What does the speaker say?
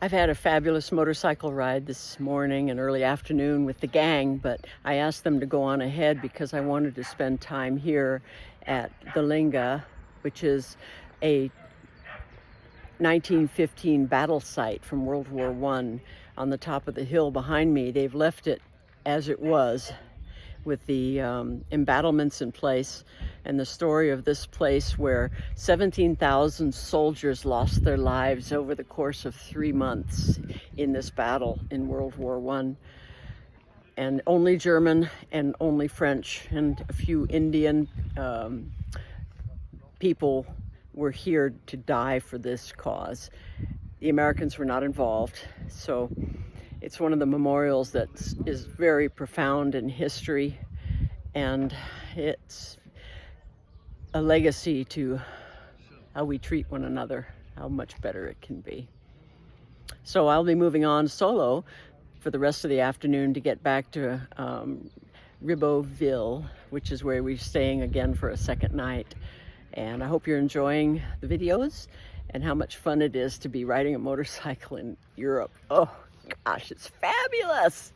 I've had a fabulous motorcycle ride this morning and early afternoon with the gang, but I asked them to go on ahead because I wanted to spend time here at the Linga, which is a 1915 battle site from World War I. On the top of the hill behind me, they've left it as it was, with the embattlements in place, and the story of this place where 17,000 soldiers lost their lives over the course of 3 months in this battle in World War I. And only German and only French and a few Indian people were here to die for this cause. The Americans were not involved, so it's one of the memorials that is very profound in history, and it's a legacy to how we treat one another, how much better it can be. So I'll be moving on solo for the rest of the afternoon to get back to Ribeauville, which is where we're staying again for a second night. And I hope you're enjoying the videos and how much fun it is to be riding a motorcycle in Europe. Oh gosh, it's fabulous.